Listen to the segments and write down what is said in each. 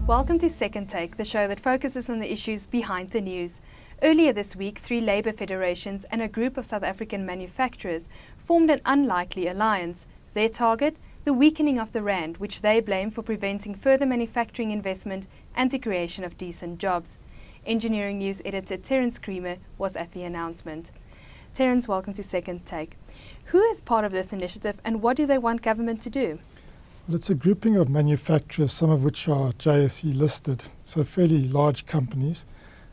Welcome to Second Take, the show that focuses on the issues behind the news. Earlier this week, 3 labour federations and a group of South African manufacturers formed an unlikely alliance. Their target? The weakening of the rand, which they blame for preventing further manufacturing investment and the creation of decent jobs. Engineering News editor Terence Creamer was at the announcement. Terence, welcome to Second Take. Who is part of this initiative and what do they want government to do? Well, it's a grouping of manufacturers, some of which are JSE listed, so fairly large companies,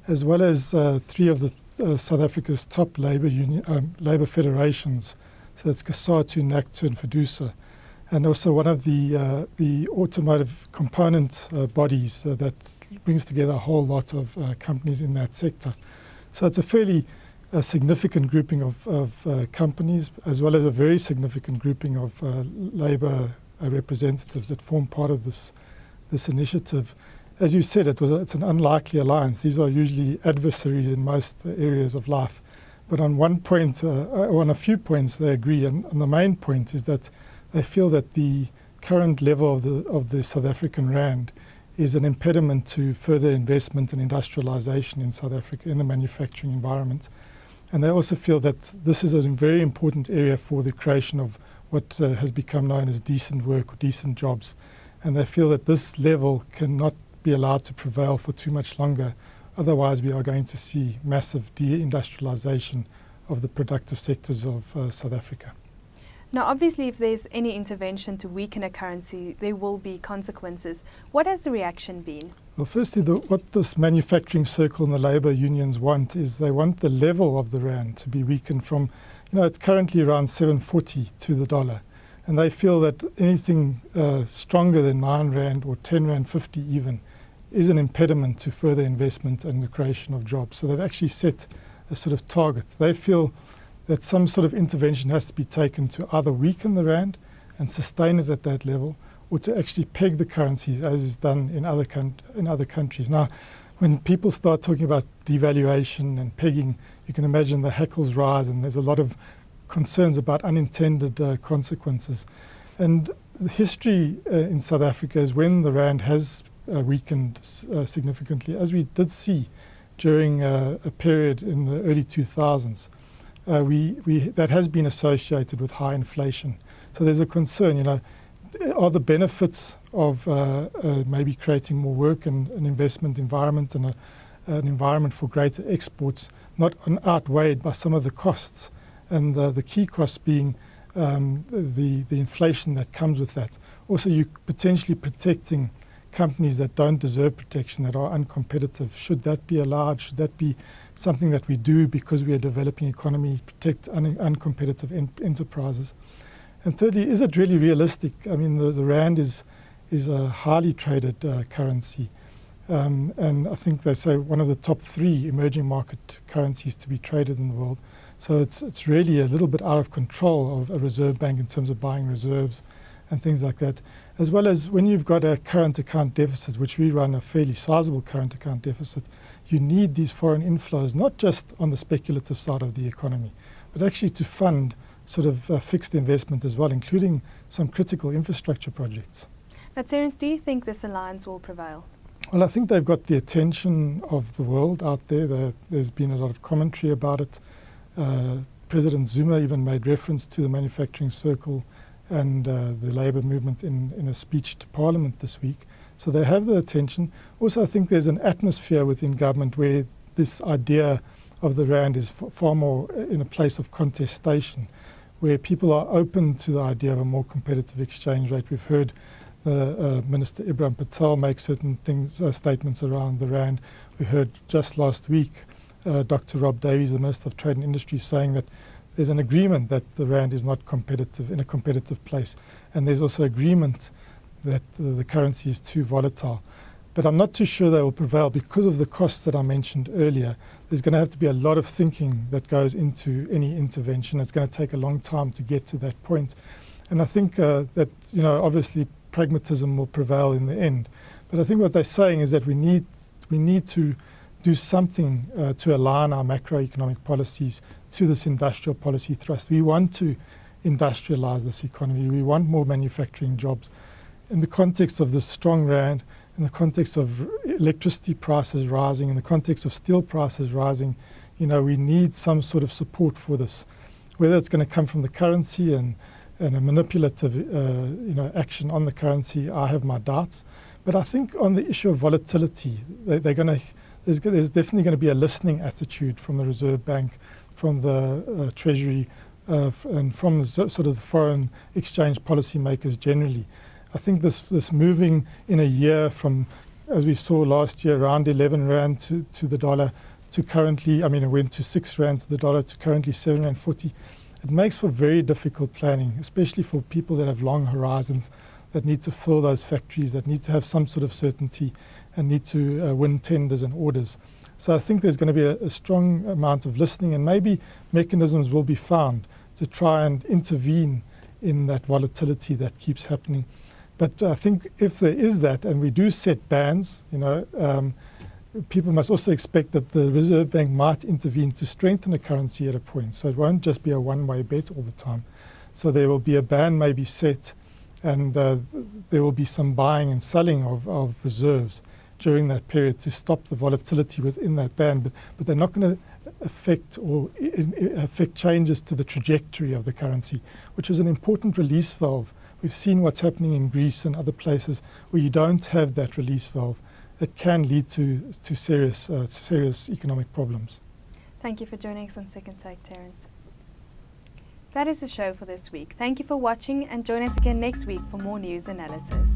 as well as 3 of the South Africa's top labour federations. So that's COSATU, NACTU and FEDUSA, and also one of the automotive component bodies that brings together a whole lot of companies in that sector. So it's a fairly significant grouping of companies, as well as a very significant grouping of labour representatives that form part of this initiative. As you said, it's an unlikely alliance. These are usually adversaries in most areas of life. But on one point, or on a few points, they agree. And the main point is that they feel that the current level of the South African rand is an impediment to further investment and industrialization in South Africa in the manufacturing environment. And they also feel that this is a very important area for the creation of what has become known as decent work or decent jobs. And they feel that this level cannot be allowed to prevail for too much longer. Otherwise, we are going to see massive deindustrialization of the productive sectors of South Africa. Now, obviously, if there's any intervention to weaken a currency, there will be consequences. What has the reaction been? Well, firstly, what this manufacturing circle and the labour unions want is they want the level of the rand to be weakened from, it's currently around 7.40 to the dollar. And they feel that anything stronger than 9 rand or 10 rand 50 even is an impediment to further investment and the creation of jobs. So they've actually set a sort of target. They feel that some sort of intervention has to be taken to either weaken the rand and sustain it at that level, or to actually peg the currencies as is done in other countries. Now, when people start talking about devaluation and pegging, you can imagine the hackles rise, and there's a lot of concerns about unintended consequences. And the history in South That is when the rand has weakened significantly, as we did see during a period in the early 2000s. That has been associated with high inflation. So there's a concern, are the benefits of maybe creating more work and an investment environment and an environment for greater exports not outweighed by some of the costs, and the key costs being the inflation that comes with that. Also, you're potentially protecting companies that don't deserve protection, that are uncompetitive. Should that be allowed? Should that be something that we do because we are developing economy, protect uncompetitive enterprises? And thirdly, is it really realistic? I mean, the rand is a highly traded currency. And I think they say one of the top 3 emerging market currencies to be traded in the world. So it's really a little bit out of control of a reserve bank in terms of buying reserves and things like that. As well as when you've got a current account deficit, which we run a fairly sizable current account deficit, you need these foreign inflows, not just on the speculative side of the economy, but actually to fund sort of fixed investment as well, including some critical infrastructure projects. Now, Terence, do you think this alliance will prevail? Well, I think they've got the attention of the world out there. There's been a lot of commentary about it. President Zuma even made reference to the manufacturing circle and the labour movement in a speech to Parliament this week. So they have the attention. Also, I think there's an atmosphere within government where this idea of the rand is far more in a place of contestation, where people are open to the idea of a more competitive exchange rate. We've heard the Minister Ibrahim Patel make certain statements around the rand. We heard just last week Dr. Rob Davies, the Minister of Trade and Industry, saying that there's an agreement that the rand is not competitive, in a competitive place. And there's also agreement that the currency is too volatile. But I'm not too sure they will prevail because of the costs that I mentioned earlier. There's going to have to be a lot of thinking that goes into any intervention. It's going to take a long time to get to that point. And I think that, obviously pragmatism will prevail in the end. But I think what they're saying is that we need to do something to align our macroeconomic policies to this industrial policy thrust. We want to industrialize this economy. We want more manufacturing jobs. In the context of this strong rand, in the context of electricity prices rising, in the context of steel prices rising, we need some sort of support for this. Whether it's going to come from the currency and a manipulative action on the currency, I have my doubts. But I think on the issue of volatility, there's definitely going to be a listening attitude from the Reserve Bank, from the Treasury, and from the sort of the foreign exchange policy makers generally. I think this moving in a year from, as we saw last year, around 11 Rand to the dollar, to currently, it went to 6 Rand to the dollar, to currently 7.40 Rand. It makes for very difficult planning, especially for people that have long horizons, that need to fill those factories, that need to have some sort of certainty and need to win tenders and orders. So I think there's going to be a strong amount of listening, and maybe mechanisms will be found to try and intervene in that volatility that keeps happening. But I think if there is that, and we do set bans, people must also expect that the Reserve Bank might intervene to strengthen a currency at a point. So it won't just be a one-way bet all the time. So there will be a ban maybe set, and there will be some buying and selling of reserves during that period to stop the volatility within that ban. But they're not going to affect changes to the trajectory of the currency, which is an important release valve. We've seen what's happening in Greece and other places where you don't have that release valve. It can lead to serious economic problems. Thank you for joining us on Second Take, Terence. That is the show for this week. Thank you for watching, and join us again next week for more news analysis.